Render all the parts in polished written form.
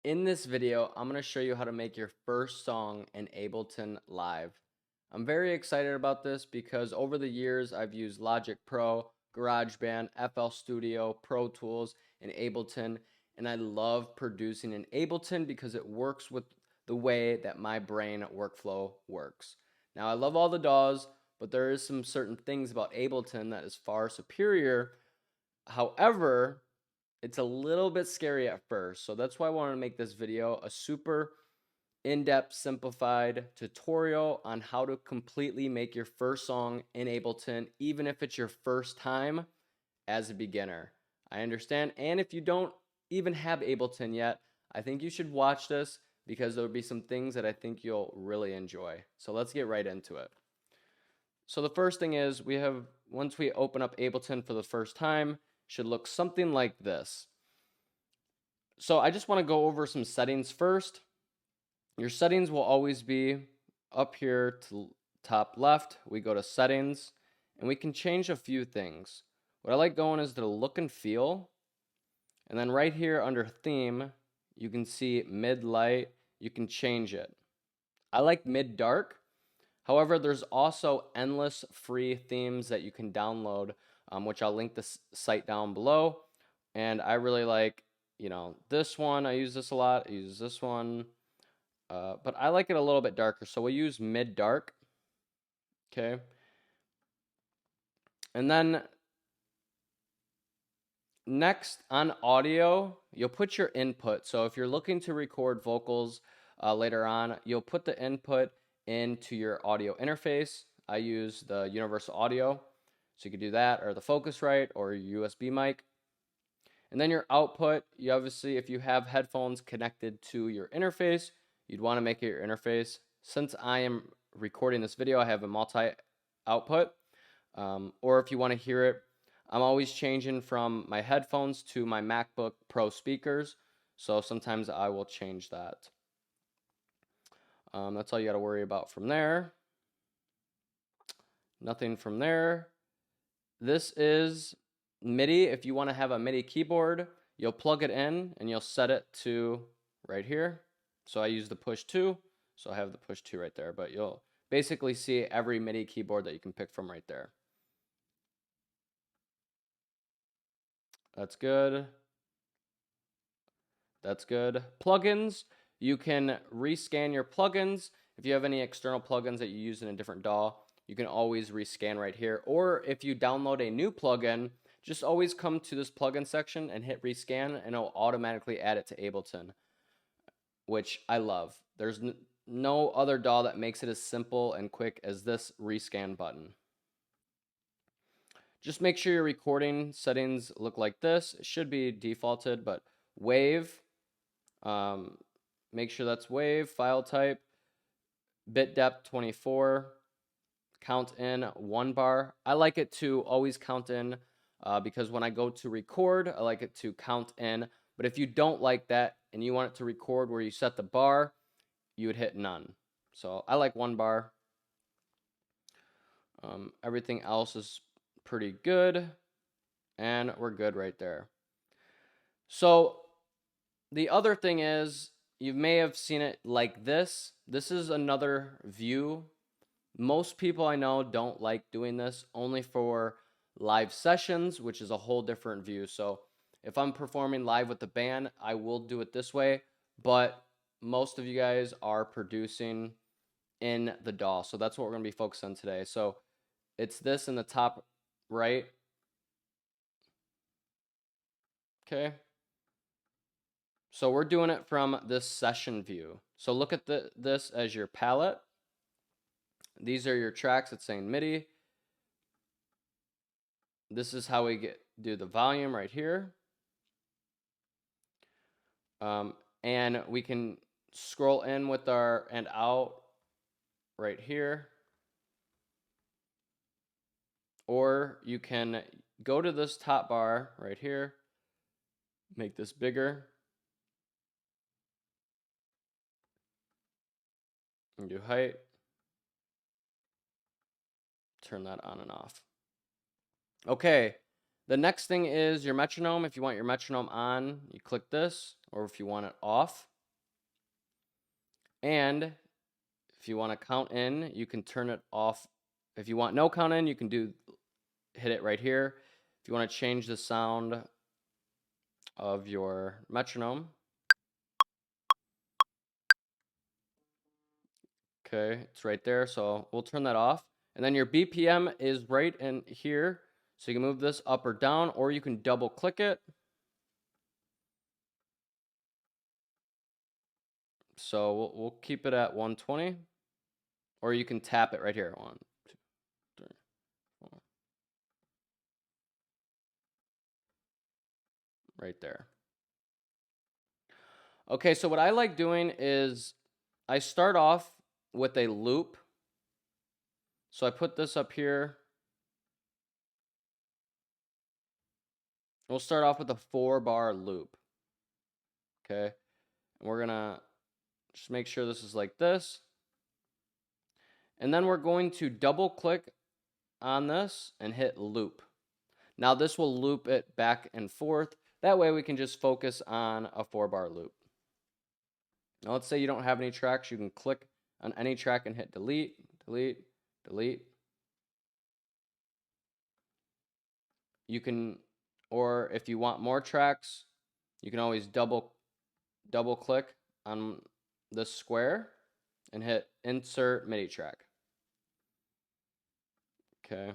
In this video, I'm going to show you how to make your first song in Ableton Live. I'm very excited about this because over the years I've used Logic Pro, GarageBand, FL Studio, Pro Tools, and Ableton, and I love producing in Ableton because it works with the way that my brain workflow works. Now, I love all the DAWs, but there is some certain things about Ableton that is far superior. However, it's a little bit scary at first. So that's why I wanted to make this video a super in-depth, simplified tutorial on how to completely make your first song in Ableton, even if it's your first time as a beginner. I understand. And if you don't even have Ableton yet, I think you should watch this because there'll be some things that I think you'll really enjoy. So let's get right into it. So the first thing is once we open up Ableton for the first time, should look something like this. So I just want to go over some settings first. Your settings will always be up here to top left. We go to settings and we can change a few things. What I like going is the look and feel. And then right here under theme, you can see mid light. You can change it. I like mid dark. However, there's also endless free themes that you can download, which I'll link the site down below. And I really like, this one. I use this a lot. I use this one. But I like it a little bit darker. So we'll use mid dark. Okay. And then next on audio, you'll put your input. So if you're looking to record vocals later on, you'll put the input into your audio interface. I use the universal audio, so you could do that, or the Focusrite, or your USB mic. And then your output, you obviously, if you have headphones connected to your interface, you'd want to make it your interface. Since I am recording this video, I have a multi-output, or if you want to hear it, I'm always changing from my headphones to my MacBook Pro speakers, so sometimes I will change that. That's all you got to worry about from there. Nothing from there. This is MIDI. If you want to have a MIDI keyboard, you'll plug it in and you'll set it to right here. So I use the push 2, so I have the push 2 right there, but you'll basically see every MIDI keyboard that you can pick from right there. That's good. That's good. Plugins. You can rescan your plugins. If you have any external plugins that you use in a different DAW, you can always rescan right here. Or if you download a new plugin, just always come to this plugin section and hit rescan, and it'll automatically add it to Ableton, which I love. There's no other DAW that makes it as simple and quick as this rescan button. Just make sure your recording settings look like this. It should be defaulted, but wave. Make sure that's wave, file type, bit depth 24, count in 1 bar. I like it to always count in because when I go to record, I like it to count in. But if you don't like that and you want it to record where you set the bar, you would hit none. So I like 1 bar. Everything else is pretty good, and we're good right there. So the other thing is, you may have seen it like this. This is another view. Most people I know don't like doing this, only for live sessions, which is a whole different view. So if I'm performing live with the band, I will do it this way, but most of you guys are producing in the DAW. So that's what we're going to be focused on today. So it's this in the top right. Okay. So we're doing it from this session view. So look at this as your palette. These are your tracks. It's saying MIDI. This is how we do the volume right here. And we can scroll in with our and out right here. Or you can go to this top bar right here, make this bigger, and do height. Turn that on and off. Okay, the next thing is your metronome. If you want your metronome on, you click this, or if you want it off, And if you want to count in, you can turn it off. If you want no count in, you can hit it right here. If you want to change the sound of your metronome, okay, it's right there. So we'll turn that off. And then your BPM is right in here. So you can move this up or down, or you can double click it. So we'll keep it at 120, or you can tap it right here. 1, 2, 3, 4. Right there. Okay, so what I like doing is I start off with a loop. So I put this up here. We'll start off with a 4-bar loop. Okay, and we're gonna just make sure this is like this. And then we're going to double click on this and hit loop. Now this will loop it back and forth. That way we can just focus on a 4-bar loop. Now let's say you don't have any tracks. You can click on any track and hit delete, delete, delete. You can, or if you want more tracks, you can always double click on this square and hit insert MIDI track. Okay.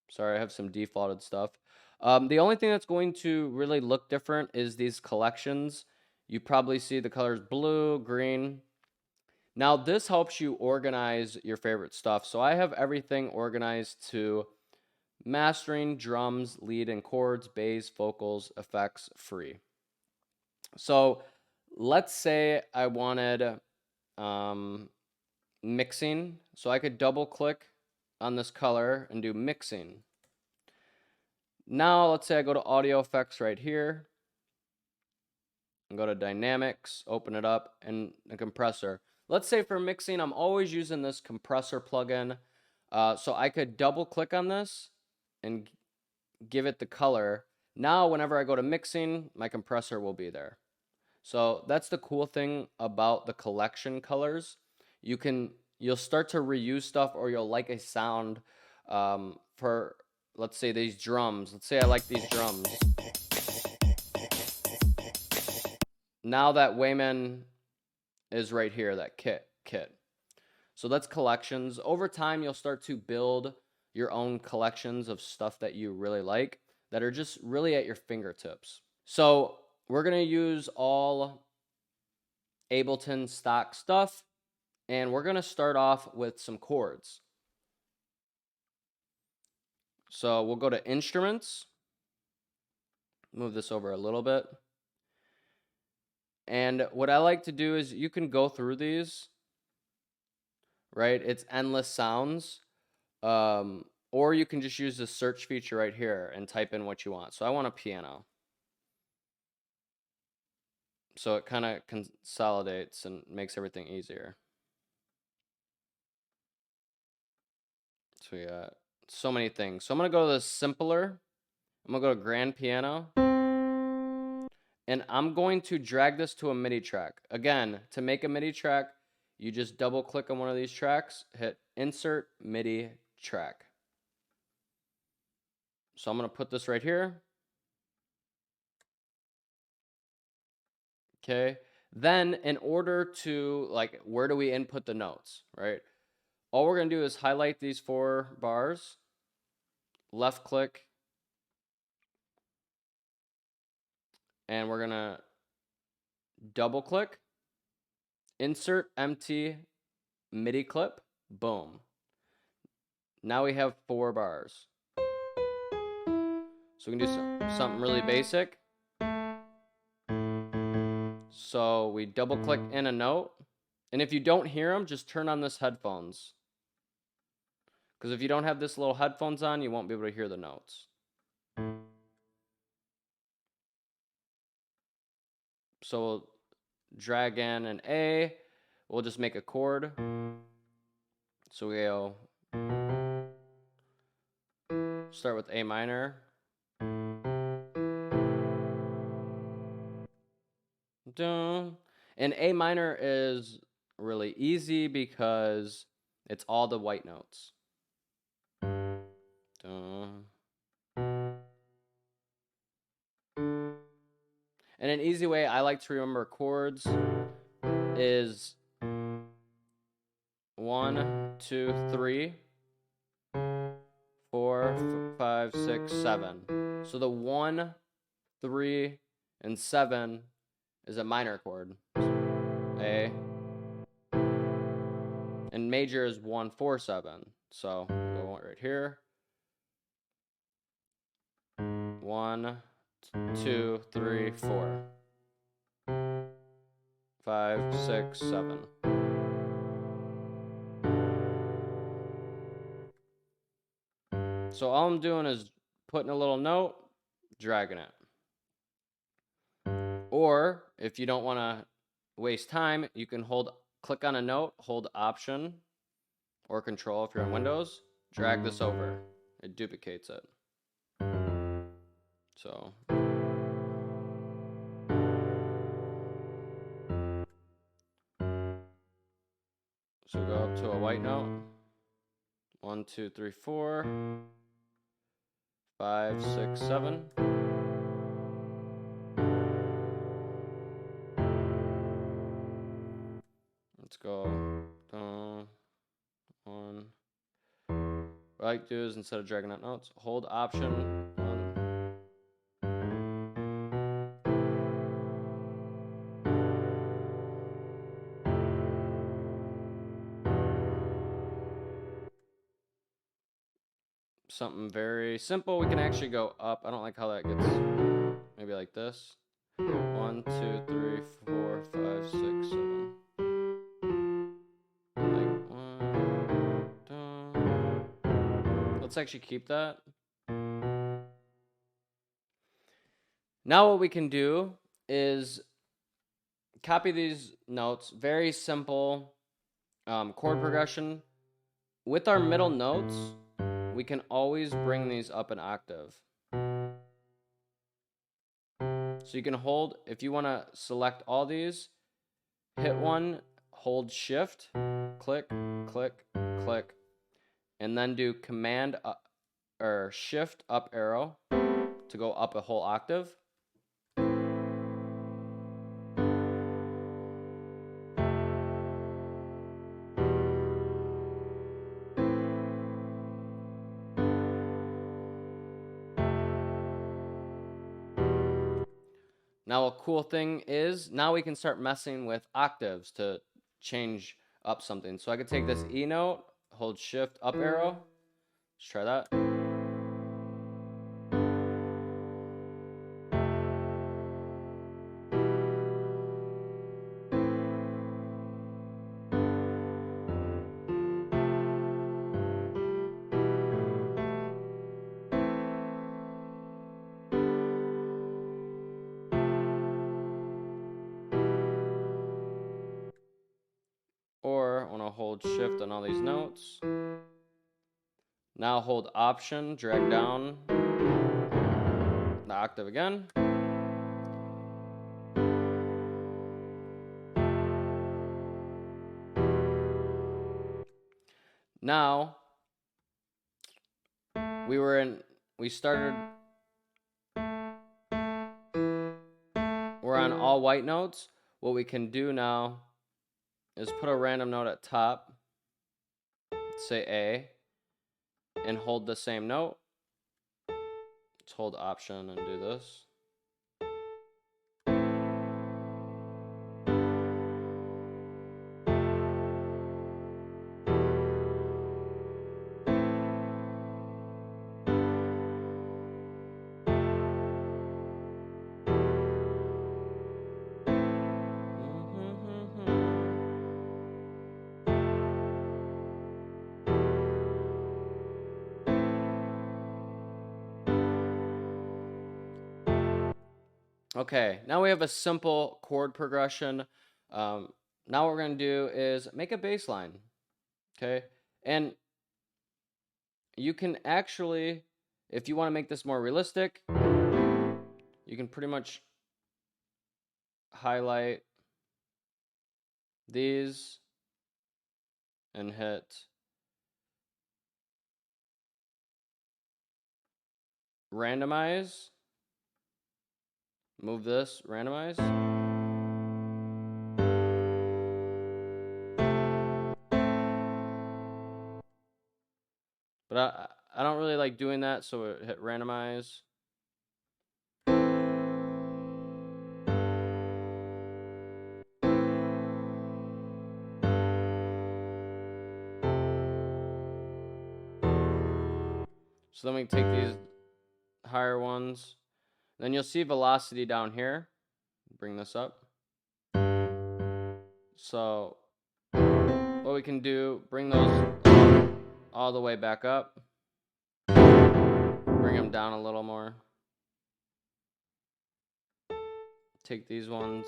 Sorry, I have some defaulted stuff. The only thing that's going to really look different is these collections. You probably see the colors blue, green. Now this helps you organize your favorite stuff. So I have everything organized to mastering, drums, lead and chords, bass, vocals, effects, free. So let's say I wanted mixing. So I could double click on this color and do mixing. Now let's say I go to audio effects right here and go to dynamics, open it up, and a compressor. Let's say for mixing, I'm always using this compressor plugin. So I could double click on this and give it the color. Now whenever I go to mixing, my compressor will be there. So that's the cool thing about the collection colors. You'll start to reuse stuff, or you'll like a sound for, let's say, these drums. Let's say I like these drums. Now that Wayman is right here, that kit. So that's collections. Over time, you'll start to build your own collections of stuff that you really like that are just really at your fingertips. So we're going to use all Ableton stock stuff, and we're going to start off with some chords. So we'll go to instruments, move this over a little bit. And what I like to do is you can go through these, right? It's endless sounds. Or you can just use the search feature right here and type in what you want. So I want a piano. So it kind of consolidates and makes everything easier. So we got so many things. So I'm going to go to the simpler. I'm going to go to grand piano. And I'm going to drag this to a MIDI track. Again, to make a MIDI track, you just double click on one of these tracks, hit insert MIDI track. So I'm going to put this right here. Okay. Then in order to, like, where do we input the notes, right? All we're going to do is highlight these 4 bars, left click, and we're going to double click, insert empty MIDI clip, boom. Now we have 4 bars. So we can do something really basic. So we double click in a note. And if you don't hear them, just turn on this headphones. Because if you don't have this little headphones on, you won't be able to hear the notes. So we'll drag in an A. We'll just make a chord. So we go, start with A minor. And A minor is really easy because it's all the white notes. And an easy way I like to remember chords is 1, 2, 3, 4, 5, 6, 7. So the 1, 3, and 7 is a minor chord. A. And major is 1, 4, 7. So we'll go right here. 1, 2, 3, 4. 5, 6, 7. So all I'm doing is putting a little note, dragging it. Or if you don't want to waste time, you can click on a note, hold Option or Control if you're on Windows, drag this over. It duplicates it. So go up to a white note. 1, 2, 3, 4, 5, 6, 7. Let's go. One. What I like to do is instead of dragging out notes, hold Option. 1. Something very simple. We can actually go up. I don't like how that gets. Maybe like this. 1, 2, 3, 4, 5, 6, 7. Like 1. Let's actually keep that. Now what we can do is copy these notes. Very simple chord progression. With our middle notes, we can always bring these up an octave. So you can hold, if you want to select all these, hit one, hold Shift, click, click, click, and then do Command or Shift up arrow to go up a whole octave. Now a cool thing is, now we can start messing with octaves to change up something. So I could take this E note, hold Shift up arrow. Let's try that. Or I want to hold Shift on all these notes. Now hold Option, drag down the octave again. Now we're on all white notes. What we can do now is put a random note at top, say A, and hold the same note. Let's hold Option and do this. Okay, now we have a simple chord progression. Now what we're going to do is make a bass line. Okay, and you can actually, if you want to make this more realistic, you can pretty much highlight these and hit randomize. Move this, randomize. But I don't really like doing that, so hit randomize. So then we take these higher ones. Then you'll see velocity down here. Bring this up. So what we can do, bring those all the way back up. Bring them down a little more. Take these ones.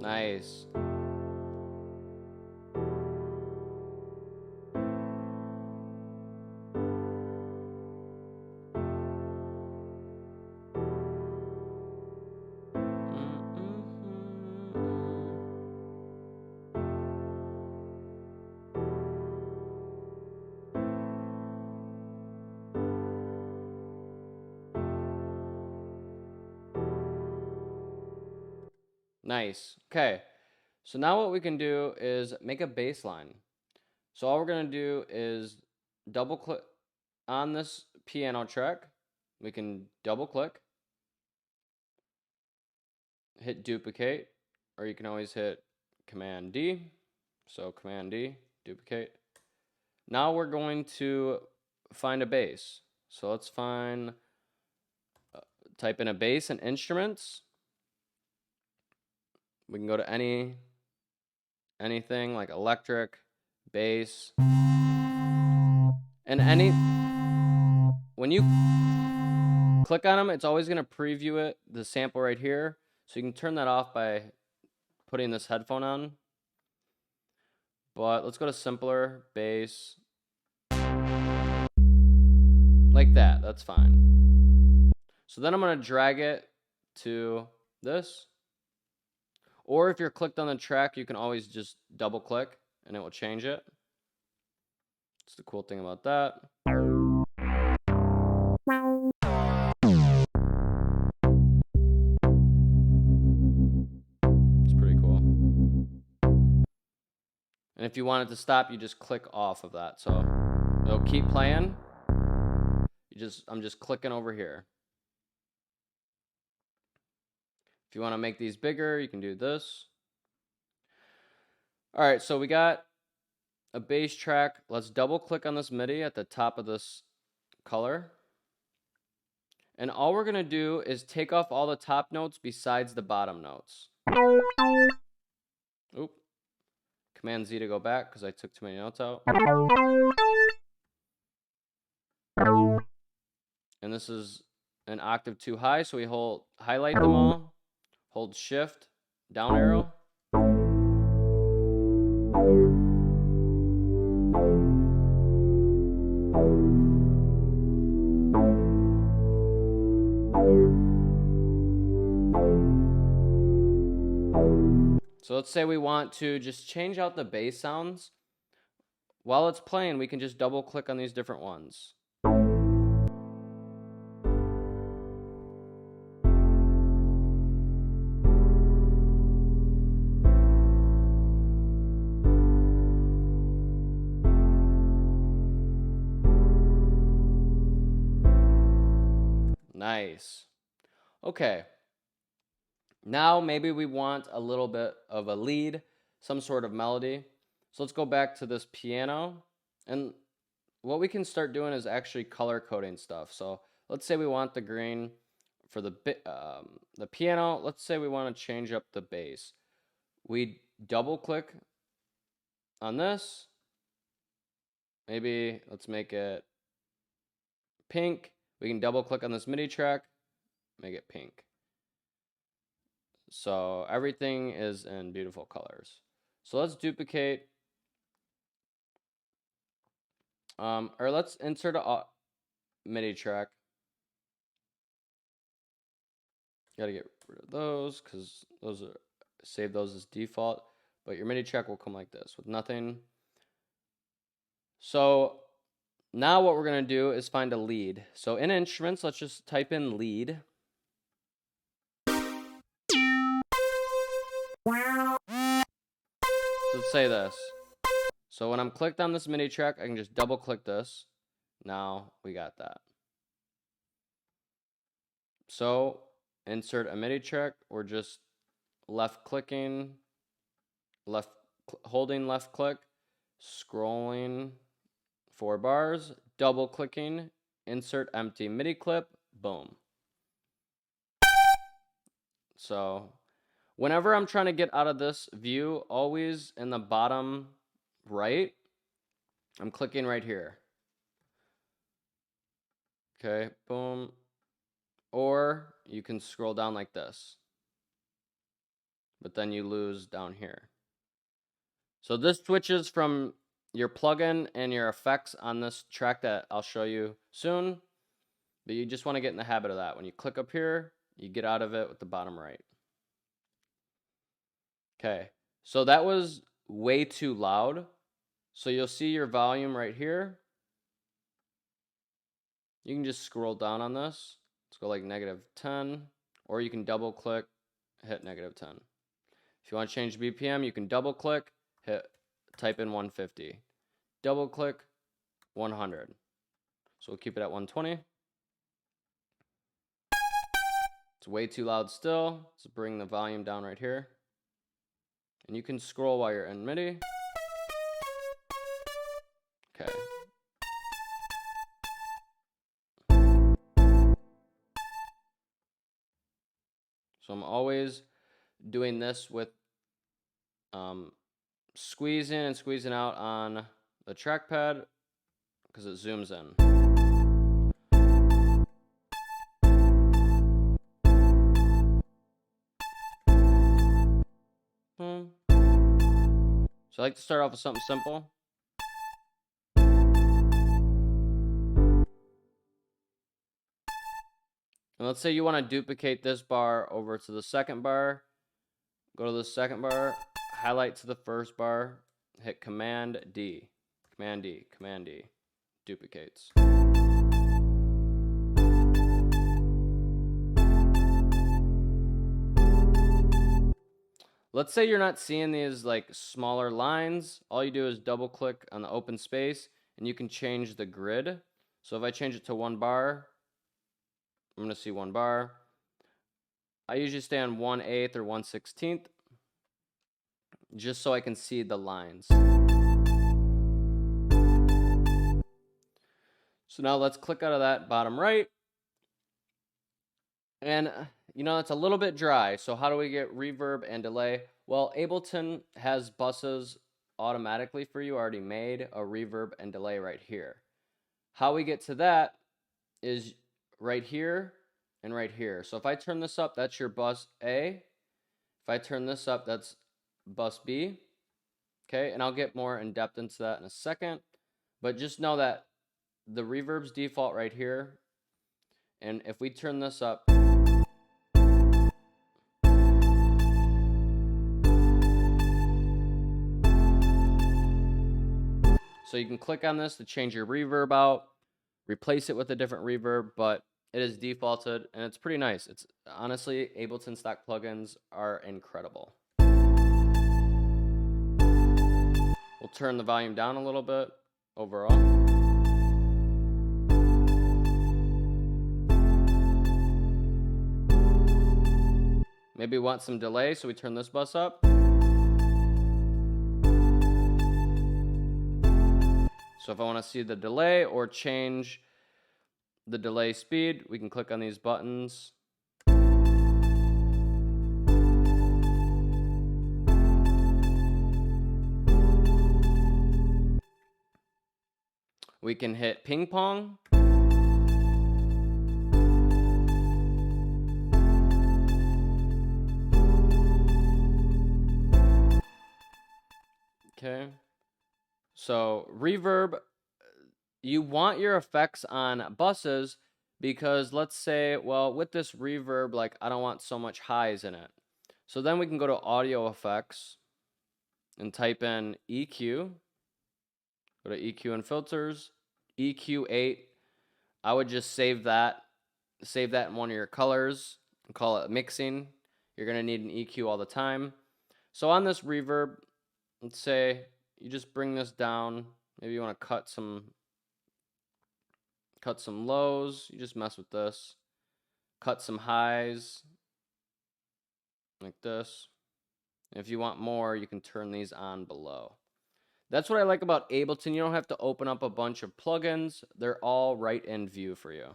Nice. Nice. Okay. So now what we can do is make a bass line. So all we're going to do is double click on this piano track. We can double click, hit duplicate, or you can always hit Command D. So Command D, duplicate. Now we're going to find a bass. So let's find, type in a bass and instruments. We can go to anything like electric, bass, and when you click on them, it's always going to preview it, the sample right here. So you can turn that off by putting this headphone on. But let's go to simpler, bass. Like that, that's fine. So then I'm going to drag it to this. Or if you're clicked on the track, you can always just double click and it will change it. That's the cool thing about that. It's pretty cool. And if you want it to stop, you just click off of that. So it'll keep playing. I'm just clicking over here. If you want to make these bigger, you can do this. All right, so we got a bass track. Let's double click on this MIDI at the top of this color. And all we're going to do is take off all the top notes besides the bottom notes. Oop. Command Z to go back because I took too many notes out. And this is an octave too high, so we highlight them all, hold shift, down arrow. So let's say we want to just change out the bass sounds. While it's playing, we can just double click on these different ones. Nice. Okay. Now maybe we want a little bit of a lead, some sort of melody. So let's go back to this piano. And what we can start doing is actually color coding stuff. So let's say we want the green for the piano. Let's say we want to change up the bass. We double click on this. Maybe let's make it pink. We can double click on this MIDI track, make it pink. So everything is in beautiful colors. So let's duplicate, or let's insert a MIDI track. Gotta get rid of those because save those as default. but your MIDI track will come like this with nothing. So now what we're going to do is find a lead. So in instruments, let's just type in lead. So let's say this. So when I'm clicked on this MIDI track, I can just double click this. Now we got that. So insert a MIDI track, or just left clicking, holding left click, scrolling 4 bars, double clicking, insert empty MIDI clip, boom. So whenever I'm trying to get out of this view, always in the bottom right, I'm clicking right here. Okay, boom. Or you can scroll down like this, but then you lose down here. So this switches from your plugin and your effects on this track that I'll show you soon, but you just want to get in the habit of that. When you click up here, you get out of it with the bottom right. Okay, so that was way too loud. So you'll see your volume right here. You can just scroll down on this. Let's go like -10, or you can double click, hit -10. If you want to change BPM, you can double click, type in 150. Double click, 100. So we'll keep it at 120. It's way too loud still. Let's bring the volume down right here. And you can scroll while you're in MIDI. Okay. So I'm always doing this with squeezing and squeezing out on the trackpad because it zooms in. So I like to start off with something simple. And let's say you want to duplicate this bar over to the second bar. Go to the second bar, highlight to the first bar, hit Command D, Command D, Command D, duplicates. Let's say you're not seeing these like smaller lines. All you do is double click on the open space and you can change the grid. So if I change it to 1 bar, I'm going to see 1 bar. I usually stay on 1/8 or 1/16 just so I can see the lines. So now let's click out of that bottom right. And you know, it's a little bit dry. So how do we get reverb and delay? Well, Ableton has buses automatically for you already made, a reverb and delay right here. How we get to that is right here and right here. So if I turn this up, that's your bus A. If I turn this up, that's bus B. Okay, and I'll get more in depth into that in a second. But just know that the reverb's default right here. And if we turn this up, so you can click on this to change your reverb out, replace it with a different reverb, but it is defaulted and it's pretty nice. It's honestly, Ableton stock plugins are incredible. We'll turn the volume down a little bit overall. Maybe we want some delay, so we turn this bus up. So if I want to see the delay or change the delay speed, we can click on these buttons. We can hit ping pong. Okay. So reverb, you want your effects on buses because let's say, well, with this reverb, like I don't want so much highs in it. So then we can go to audio effects. and type in EQ. Go to EQ and filters, EQ8. I would just save that in one of your colors and call it mixing. You're going to need an EQ all the time. So on this reverb, let's say you just bring this down. Maybe you want to cut some lows. You just mess with this. Cut some highs like this. And if you want more, you can turn these on below. That's what I like about Ableton. You don't have to open up a bunch of plugins. They're all right in view for you.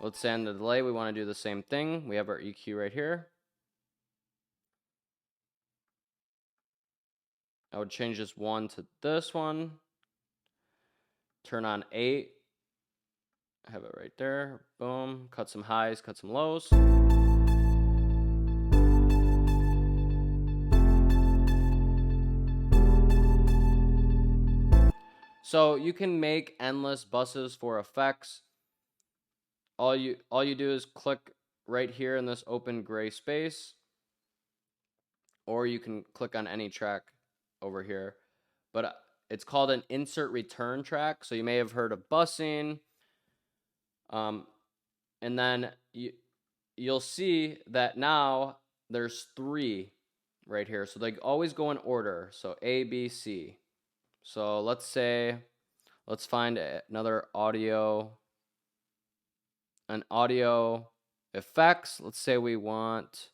Let's say on the delay, we want to do the same thing. We have our EQ right here. I would change this 1 to this one. Turn on 8. Have it right there. Boom. Cut some highs, cut some lows. So you can make endless buses for effects. All you do is click right here in this open gray space, or you can click on any track over here. But it's called an insert return track. So you may have heard of busing. And then you'll see that now there's 3 right here. So they always go in order. So A, B, C. So let's find another audio effects. Let's say we want,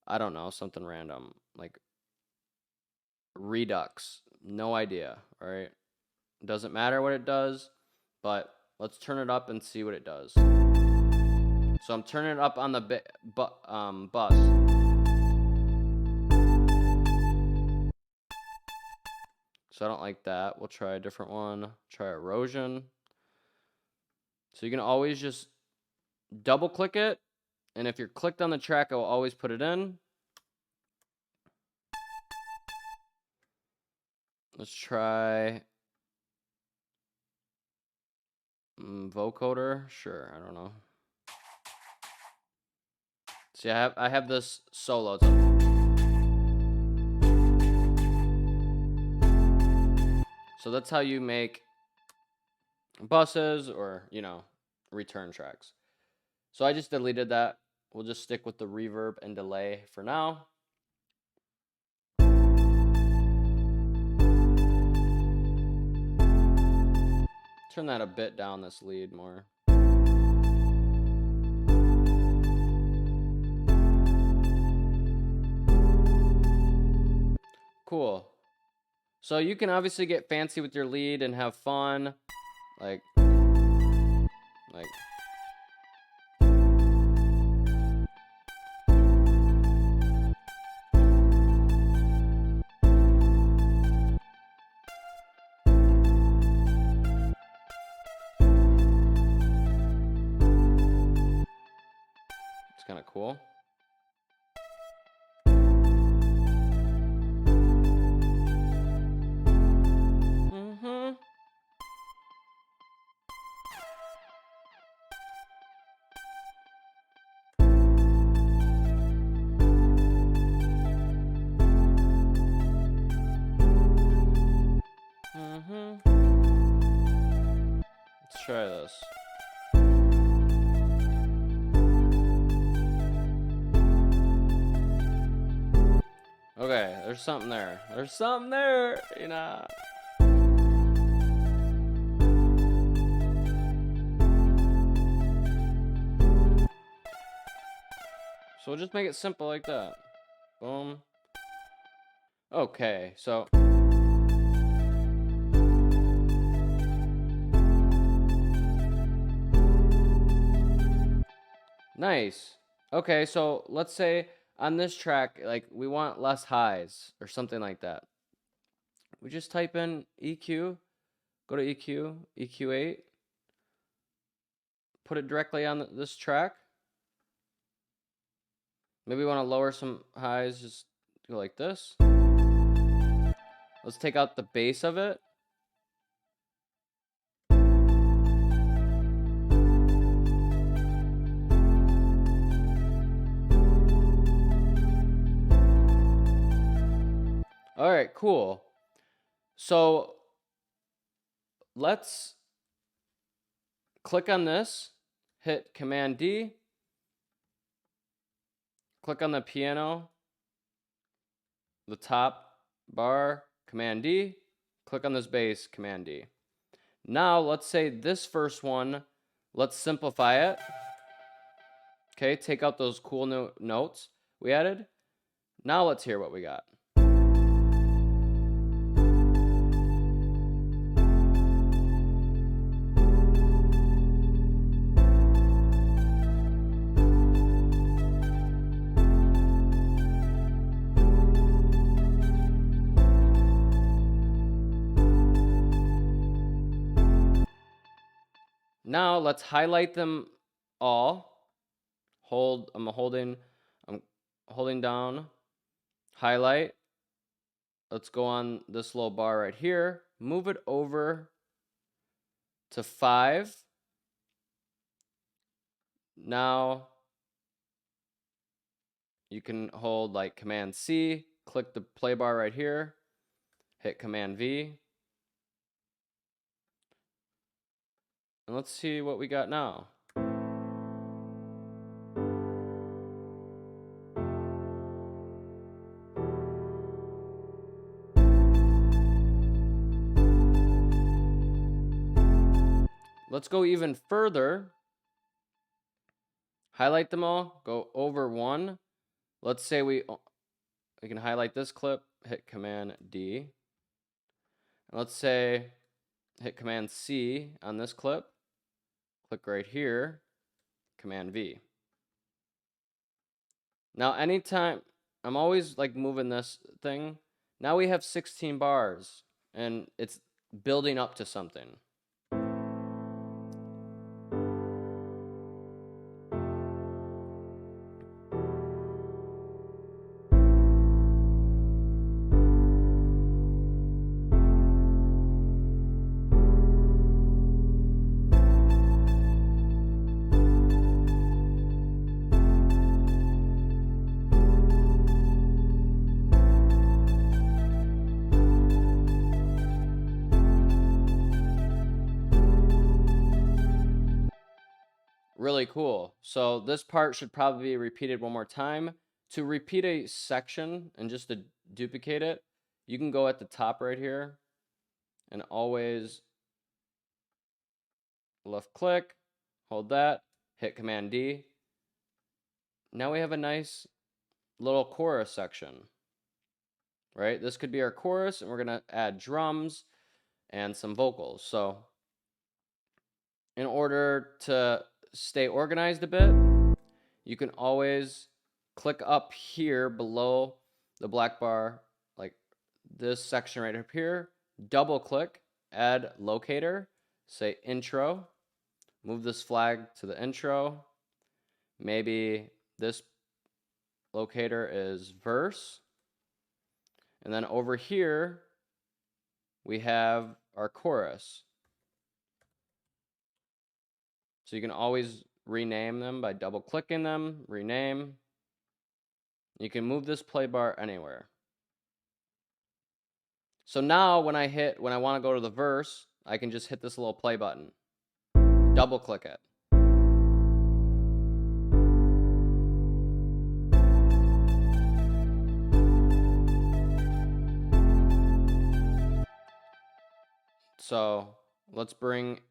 I don't know, something random like redux. No idea, all right? Doesn't matter what it does, but let's turn it up and see what it does. So I'm turning it up on the bus. So I don't like that. We'll try a different one. Try erosion. So you can always just double click it. And if you're clicked on the track, I will always put it in. Let's try vocoder. Sure, I don't know. See, I have this solo. So that's how you make buses or, return tracks. So I just deleted that. We'll just stick with the reverb and delay for now. Turn that a bit down, this lead more. Cool. So you can obviously get fancy with your lead and have fun. Like it's kind of cool. Let's try this. Okay, there's something there. There's something there, So we'll just make it simple like that. Boom. Okay, so nice. Okay, so let's say on this track, like we want less highs or something like that. We just type in EQ, go to EQ, EQ8, put it directly on this track. Maybe we want to lower some highs, just go like this. Let's take out the bass of it. right, cool. So let's click on this, hit Command D, click on the piano, the top bar, Command D, click on this bass, Command D. Now let's say this first one, let's simplify it. Okay, take out those cool notes we added. Now let's hear what we got. Now let's highlight them all. I'm holding down, highlight. Let's go on this little bar right here, move it over to 5. Now you can hold like Command C, click the play bar right here, hit Command V. And let's see what we got now. Let's go even further. Highlight them all, go over 1. Let's say we can highlight this clip, hit Command D. And let's say hit Command C on this clip, click right here, Command V. Now anytime, I'm always like moving this thing. Now we have 16 bars and it's building up to something. Really cool. So this part should probably be repeated one more time. To repeat a section and just to duplicate it, you can go at the top right here and always left click, hold that, hit Command D. Now we have a nice little chorus section, right? This could be our chorus and we're gonna add drums and some vocals. So in order to stay organized a bit, you can always click up here below the black bar, like this section right up here, double click, add locator, say intro, move this flag to the intro. Maybe this locator is verse. And then over here, we have our chorus. So you can always rename them by double clicking them, rename. You can move this play bar anywhere. So now when I want to go to the verse, I can just hit this little play button, double click it. So let's bring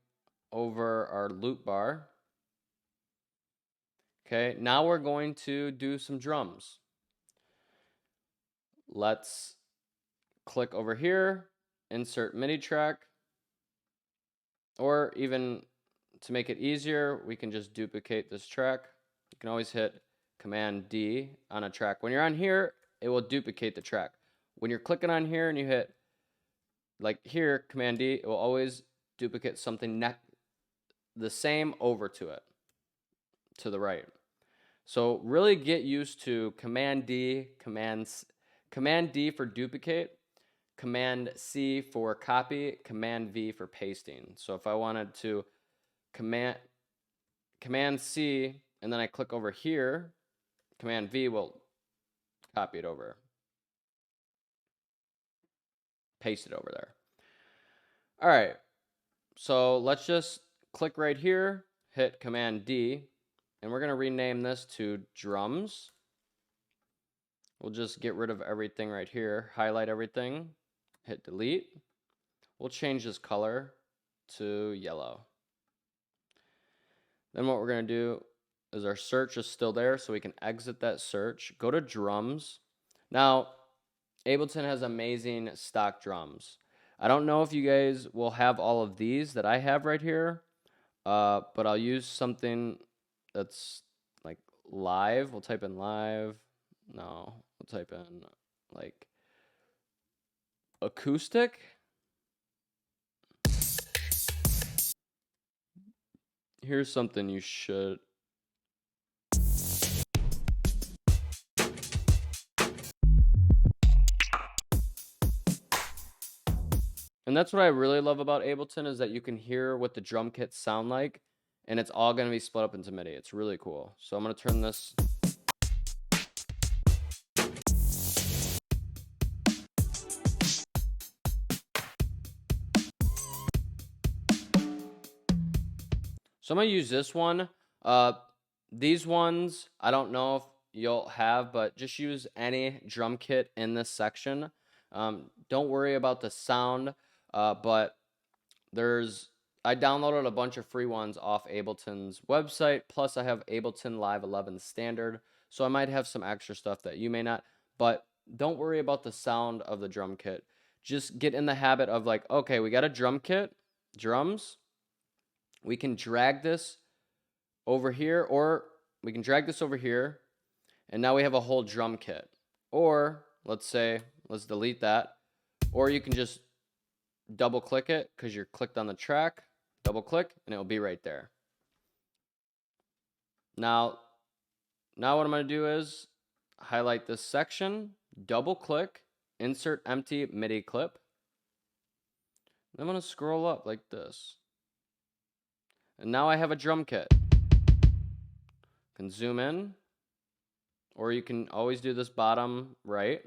over our loop bar. Okay, now we're going to do some drums. Let's click over here, insert MIDI track, or even to make it easier, we can just duplicate this track. You can always hit Command D on a track. When you're on here, it will duplicate the track. When you're clicking on here and you hit, like here, Command D, it will always duplicate something the same over to it, to the right. So really get used to Command D, Command D for duplicate, Command C for copy, Command V for pasting. So if I wanted to Command C and then I click over here, Command V will copy it over. paste it over there. All right, so let's just click right here, hit Command D, and we're going to rename this to drums. We'll just get rid of everything right here, highlight everything, hit delete. We'll change this color to yellow. Then what we're going to do is our search is still there, so we can exit that search, go to drums. Now, Ableton has amazing stock drums. I don't know if you guys will have all of these that I have right here, but I'll use something that's like live. We'll type in live. No, we'll type in like acoustic. Here's something you should. And that's what I really love about Ableton is that you can hear what the drum kits sound like, and it's all going to be split up into MIDI. It's really cool. So I'm going to turn this. So I'm going to use this one. These ones, I don't know if you'll have, but just use any drum kit in this section. Don't worry about the sound, but I downloaded a bunch of free ones off Ableton's website, plus I have Ableton Live 11 Standard, so I might have some extra stuff that you may not, but don't worry about the sound of the drum kit. Just get in the habit of like, okay, we got a drum kit, drums. We can drag this over here, or we can drag this over here, and now we have a whole drum kit. Or let's delete that, or you can just double click it because you're clicked on the track, double click, and it will be right there. Now what I'm going to do is highlight this section, double click, insert empty MIDI clip. I'm going to scroll up like this. And now I have a drum kit. Can zoom in, or you can always do this bottom right.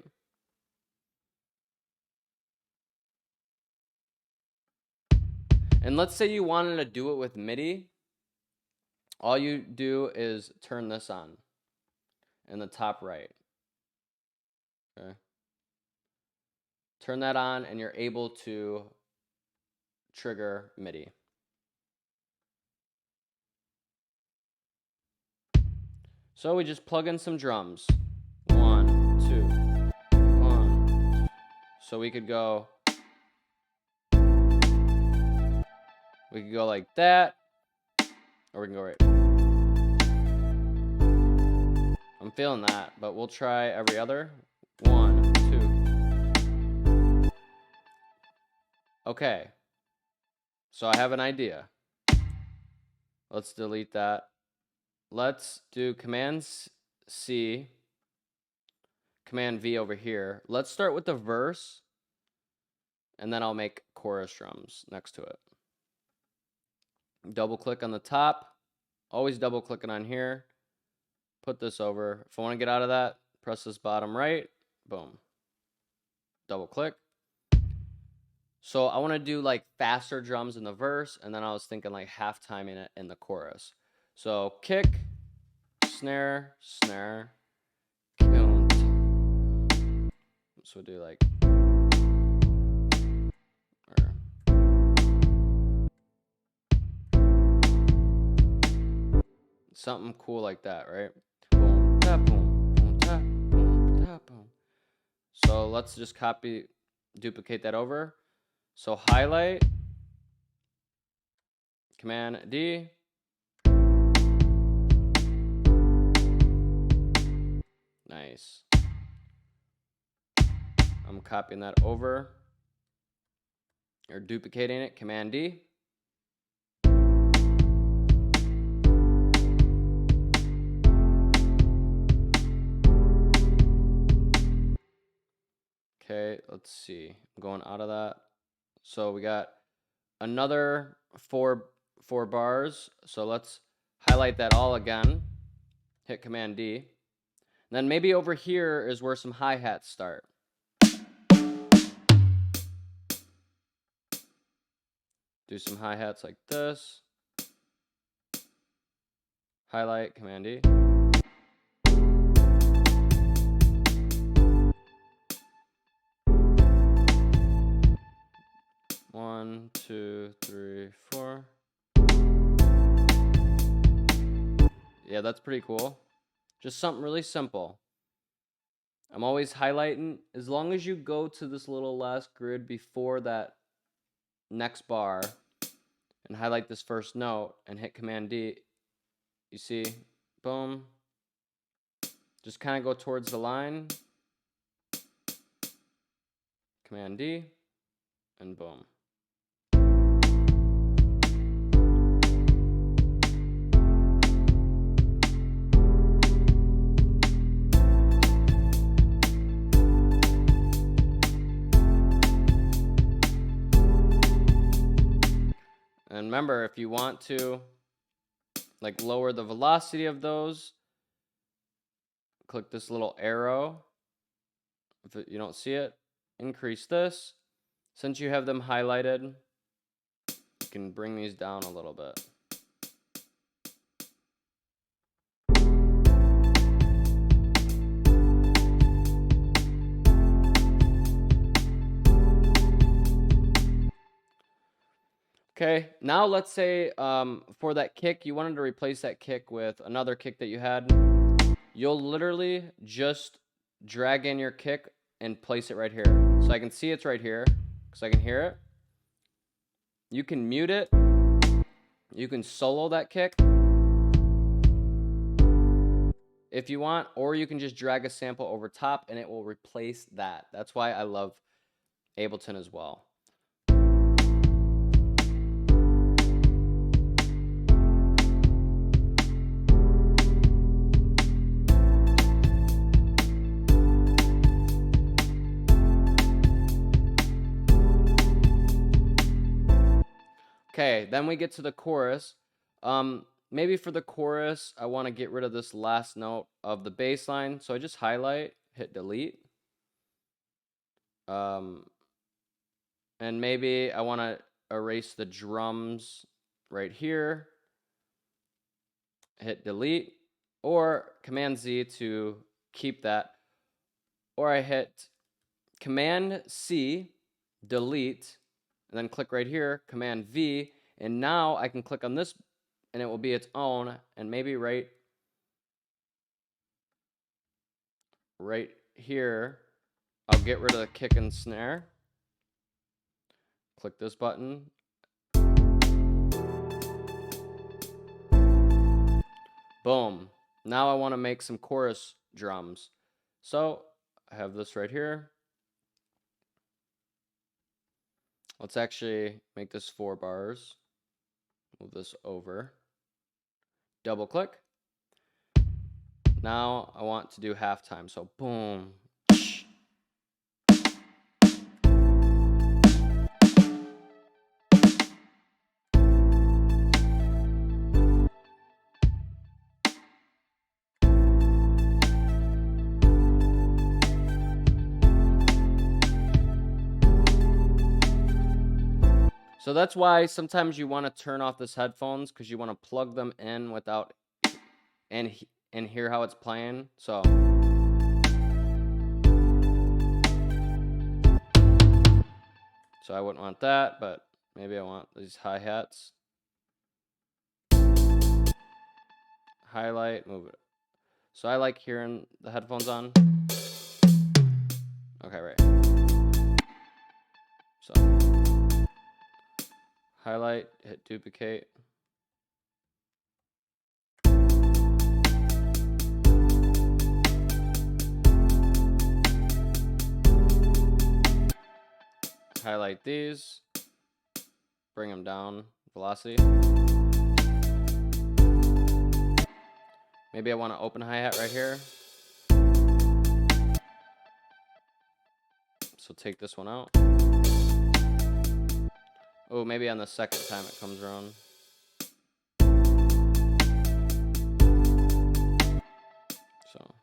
And let's say you wanted to do it with MIDI. All you do is turn this on in the top right. Okay. Turn that on and you're able to trigger MIDI. So we just plug in some drums. 1, 2, 1. So we could go like that, or we can go right. I'm feeling that, but we'll try every other. 1, 2. Okay. So I have an idea. Let's delete that. Let's do Command C, Command V over here. Let's start with the verse, and then I'll make chorus drums next to it. Double click on the top, always double clicking on here. Put this over. If I want to get out of that, press this bottom right, boom. Double click. So I want to do like faster drums in the verse, and then I was thinking like half timing it in the chorus. So kick, snare, snare. So we'll do like, something cool like that, right? Boom, tap, boom, boom, tap, boom, tap, boom. So let's just duplicate that over. So highlight, Command D. Nice. I'm copying that over, or duplicating it, Command D. Okay, let's see. I'm going out of that. So we got another four bars. So let's highlight that all again. Hit Command D. And then maybe over here is where some hi-hats start. Do some hi-hats like this. Highlight, Command E. One, two, three, four. Yeah, that's pretty cool. Just something really simple. I'm always highlighting. As long as you go to this little last grid before that next bar and highlight this first note and hit Command D, you see, boom. Just kind of go towards the line. Command D, and boom. And remember, if you want to like lower the velocity of those, click this little arrow. If you don't see it, increase this. Since you have them highlighted, you can bring these down a little bit. Okay, now let's say for that kick, you wanted to replace that kick with another kick that you had. You'll literally just drag in your kick and place it right here. So I can see it's right here because I can hear it. You can mute it. You can solo that kick if you want, or you can just drag a sample over top and it will replace that. That's why I love Ableton as well. Okay, then we get to the chorus. Maybe for the chorus, I want to get rid of this last note of the bass line. So I just highlight, hit delete. And maybe I want to erase the drums right here. Hit delete. Or Command Z to keep that. Or I hit Command C, delete. And then click right here, Command V, and now I can click on this and it will be its own, and maybe right here, I'll get rid of the kick and snare. Click this button. Boom. Now I want to make some chorus drums. So I have this right here. Let's actually make this 4 bars. Move this over. Double click. Now I want to do halftime. So boom. So that's why sometimes you want to turn off this headphones, because you want to plug them in without and hear how it's playing. So I wouldn't want that, but maybe I want these hi-hats. Highlight, move it. So I like hearing the headphones on. Okay, right. So highlight, hit duplicate. Highlight these, bring them down, velocity. Maybe I want to open hi-hat right here. So take this one out. Oh, maybe on the second time it comes around. So,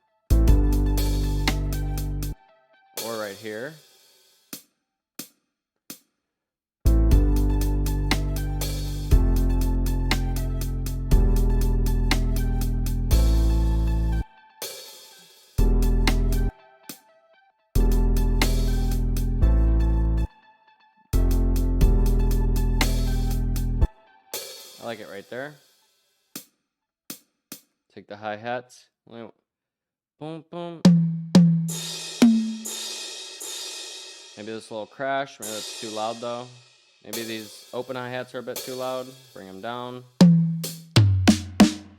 or right here. like it right there. Take the hi-hats. Boom, boom. Maybe this little crash. Maybe that's too loud though. Maybe these open hi-hats are a bit too loud. Bring them down. So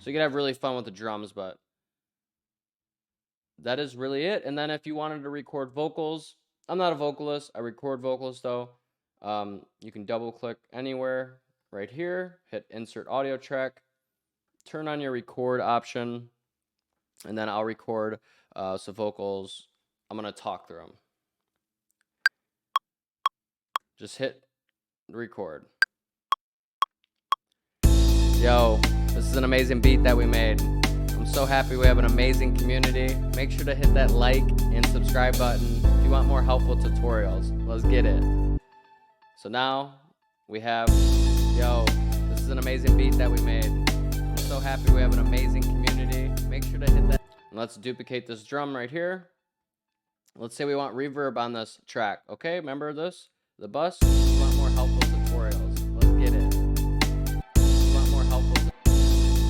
you can have really fun with the drums, but that is really it. And then if you wanted to record vocals, I'm not a vocalist. I record vocals though. You can double click anywhere right here, hit insert audio track, turn on your record option, and then I'll record some vocals. I'm going to talk through them. Just hit record. Yo, this is an amazing beat that we made. I'm so happy we have an amazing community. Make sure to hit that like and subscribe button if you want more helpful tutorials. Let's get it. So now we have, yo, this is an amazing beat that we made. I'm so happy we have an amazing community. Make sure to hit that. And let's duplicate this drum right here. Let's say we want reverb on this track. Okay, remember this? The bus. You want more helpful tutorials. Let's get it. You want more helpful.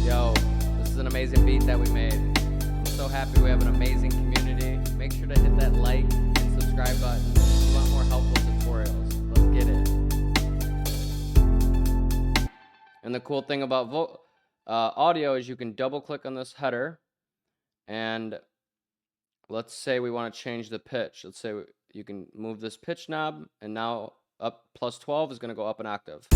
Yo, this is an amazing beat that we made. I'm so happy we have an amazing community. Make sure to hit that like and subscribe button if you want more helpful tutorials. Let's get it. And the cool thing about audio is you can double click on this header, and let's say we want to change the pitch. Let's say you can move this pitch knob, and now up +12 is going to go up an octave.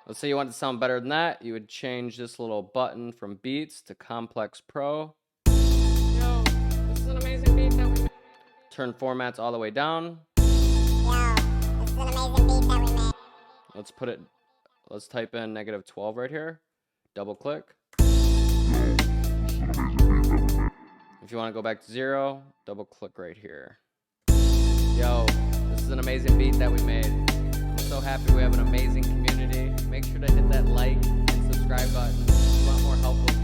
Let's say you want it to sound better than that. You would change this little button from Beats to Complex Pro. Yo, this is an amazing beat that we made. Turn formats all the way down. Yo, this is an amazing beat that we made. Let's type in -12 right here. Double click. If you want to go back to 0, double click right here. Yo, this is an amazing beat that we made. I'm so happy we have an amazing community. Make sure to hit that like and subscribe button if you want more helpful.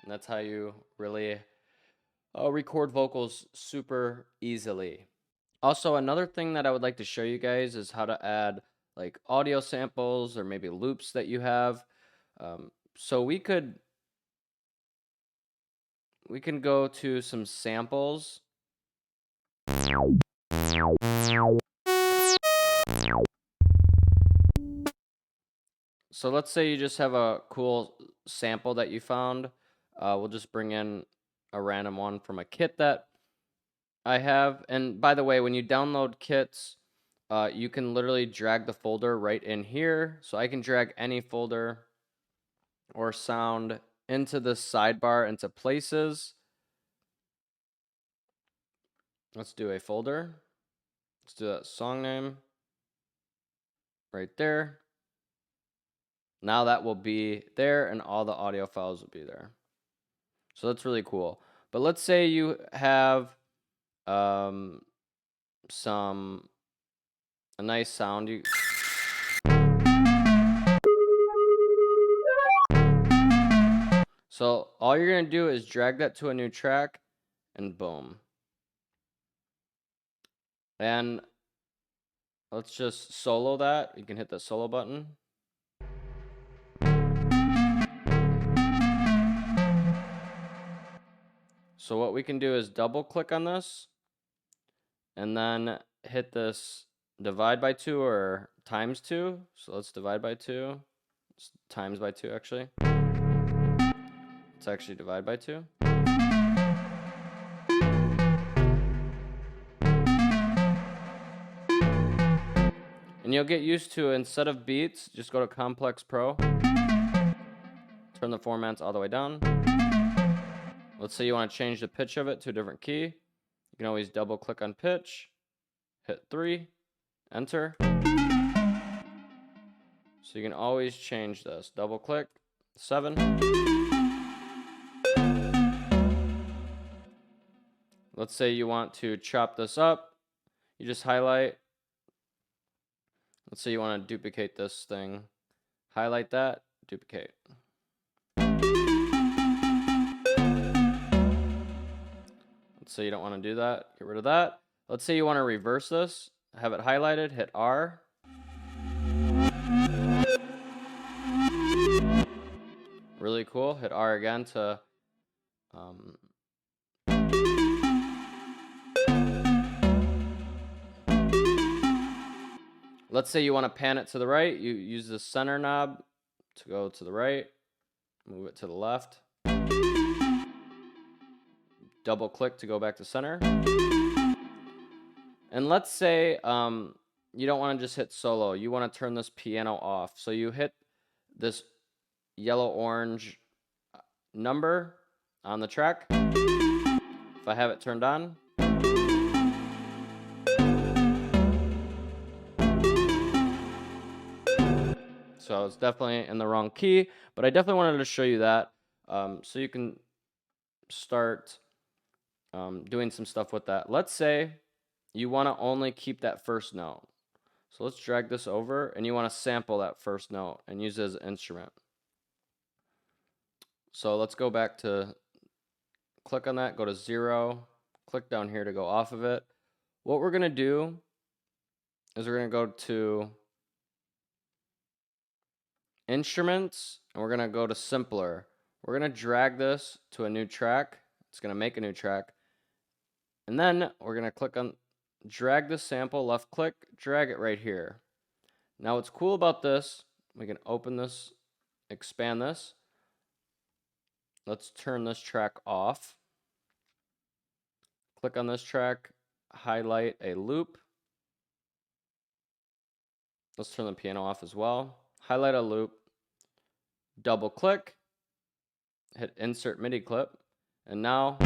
And that's how you really record vocals super easily. Also, another thing that I would like to show you guys is how to add like audio samples or maybe loops that you have. So we can go to some samples. So let's say you just have a cool sample that you found. We'll just bring in a random one from a kit that I have. And by the way, when you download kits, you can literally drag the folder right in here. So I can drag any folder or sound into this sidebar into places. Let's do a folder. Let's do that song name right there. Now that will be there and all the audio files will be there. So that's really cool. But let's say you have a nice sound. So all you're going to do is drag that to a new track and boom. And let's just solo that. You can hit the solo button. So what we can do is double click on this and then hit this divide by 2 or times 2. So let's divide by 2. It's times by 2 actually. Let's actually divide by 2. And you'll get used to, instead of beats, just go to Complex Pro. Turn the formats all the way down. Let's say you want to change the pitch of it to a different key. You can always double click on pitch, hit 3, enter. So you can always change this. Double click, 7. Let's say you want to chop this up. You just highlight. Let's say you want to duplicate this thing. Highlight that, duplicate. Let's say you don't want to do that. Get rid of that. Let's say you want to reverse this. Have it highlighted, hit R. really cool. Hit R again to um, let's say you want to pan it to the right. You use the center knob to go to the right, move it to the left, double click to go back to center. And let's say you don't want to just hit solo. You want to turn this piano off. So you hit this yellow-orange number on the track. If I have it turned on. So it's definitely in the wrong key, but I definitely wanted to show you that so you can start doing some stuff with that. Let's say you want to only keep that first note. So let's drag this over, and you want to sample that first note and use it as an instrument. So let's go back to click on that, go to 0, click down here to go off of it. What we're going to do is we're going to go to Instruments, and we're going to go to Simpler. We're going to drag this to a new track. It's going to make a new track. And then we're going to click on, drag this sample, left click, drag it right here. Now what's cool about this, we can open this, expand this. Let's turn this track off. Click on this track, highlight a loop. Let's turn the piano off as well. Highlight a loop, double click, hit insert MIDI clip, and now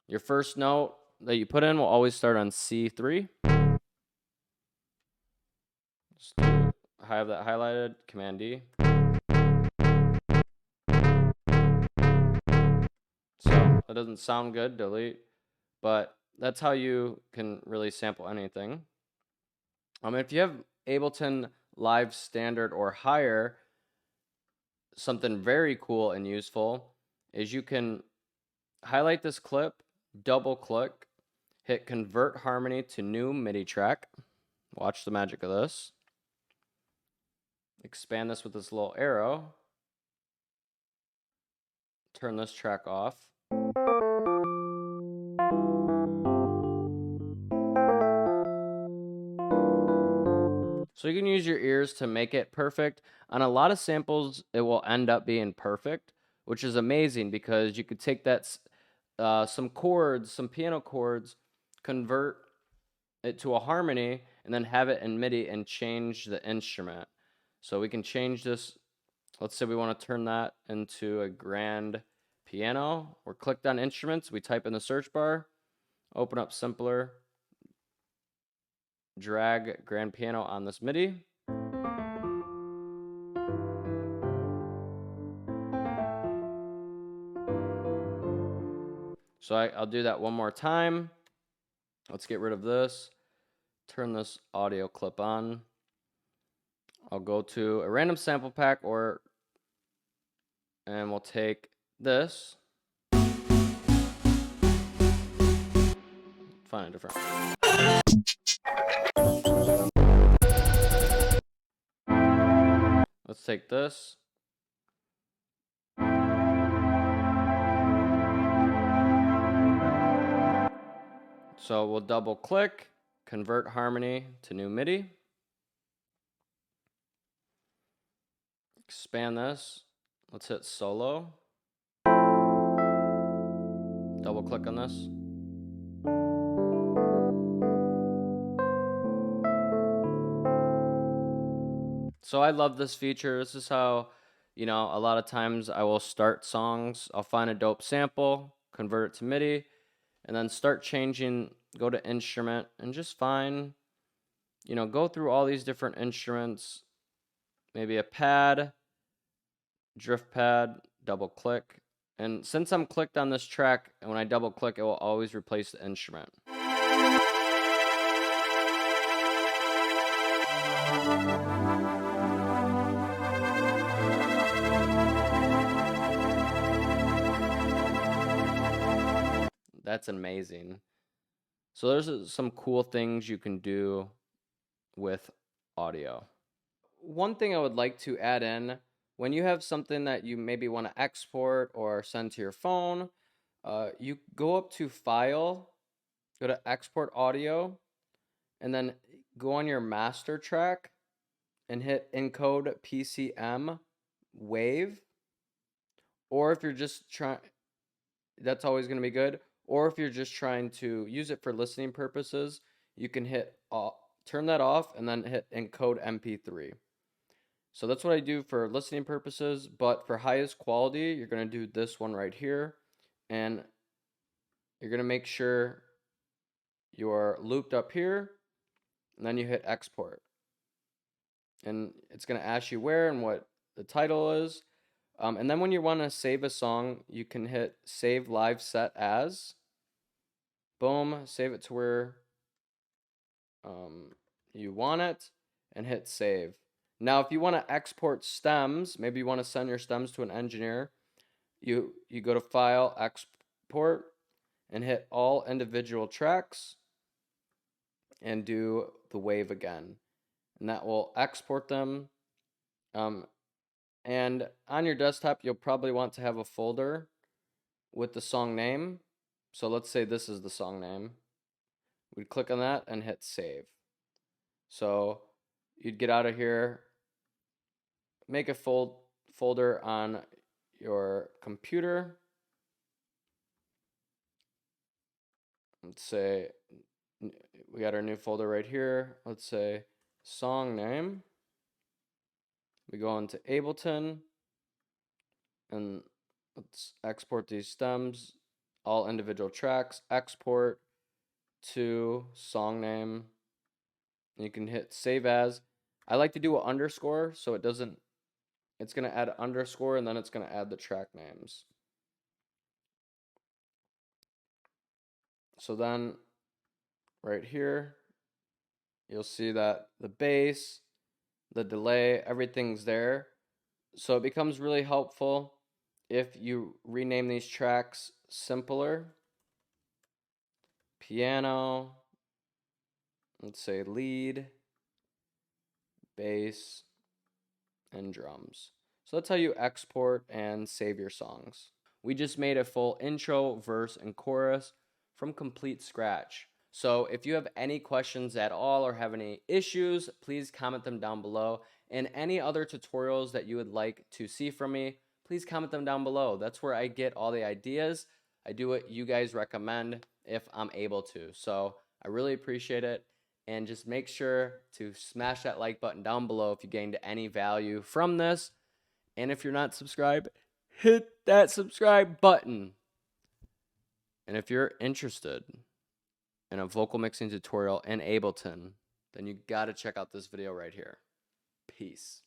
your first note that you put in will always start on C3. Just have that highlighted, Command D. So that doesn't sound good, delete. But that's how you can really sample anything. If you have Ableton Live Standard or higher, something very cool and useful is you can highlight this clip, double click, hit Convert Harmony to New MIDI Track. Watch the magic of this. Expand this with this little arrow. Turn this track off. So you can use your ears to make it perfect. On a lot of samples, it will end up being perfect, which is amazing because you could take that some chords, some piano chords, convert it to a harmony, and then have it in MIDI and change the instrument. So we can change this. Let's say we want to turn that into a grand piano. We're clicked on instruments. We type in the search bar, open up Simpler, drag grand piano on this MIDI. So I'll do that one more time. Let's get rid of this. Turn this audio clip on. I'll go to a random sample pack and we'll take this. Find a different. Let's take this. So we'll double click, convert harmony to new MIDI. Expand this. Let's hit solo. Double click on this. So I love this feature. This is how, a lot of times I will start songs. I'll find a dope sample, convert it to MIDI, and then start changing, go to instrument, and just find, go through all these different instruments, maybe a pad, drift pad, double click. And since I'm clicked on this track, and when I double click, it will always replace the instrument. That's amazing. So there's some cool things you can do with audio. One thing I would like to add in, when you have something that you maybe want to export or send to your phone, you go up to File, go to Export Audio, and then go on your master track and hit Encode PCM Wave. Or if you're just trying, that's always going to be good. Or if you're just trying to use it for listening purposes, you can hit turn that off and then hit Encode MP3. So that's what I do for listening purposes, but for highest quality, you're going to do this one right here, and you're going to make sure you're looped up here, and then you hit export. And it's going to ask you where and what the title is. And then when you want to save a song, you can hit save live set as. Boom, save it to where you want it, and hit save. Now, if you want to export stems, maybe you want to send your stems to an engineer, you go to File, Export, and hit all individual tracks, and do the wave again. And that will export them. And on your desktop, you'll probably want to have a folder with the song name. So let's say this is the song name. We'd click on that and hit save. So you'd get out of here, make a folder on your computer. Let's say we got our new folder right here. Let's say song name. We go into Ableton and let's export these stems, all individual tracks, export to song name. You can hit save as. I like to do an underscore so it doesn't, it's going to add underscore and then it's going to add the track names. So then right here, you'll see that the bass, the delay, everything's there. So it becomes really helpful if you rename these tracks simpler. Piano, let's say lead, bass, and drums. So that's how you export and save your songs. We just made a full intro, verse, and chorus from complete scratch. So if you have any questions at all or have any issues, please comment them down below. And any other tutorials that you would like to see from me, please comment them down below. That's where I get all the ideas. I do what you guys recommend if I'm able to. So I really appreciate it. And just make sure to smash that like button down below if you gained any value from this. And if you're not subscribed, hit that subscribe button. And if you're interested in a vocal mixing tutorial in Ableton, then you gotta check out this video right here. Peace.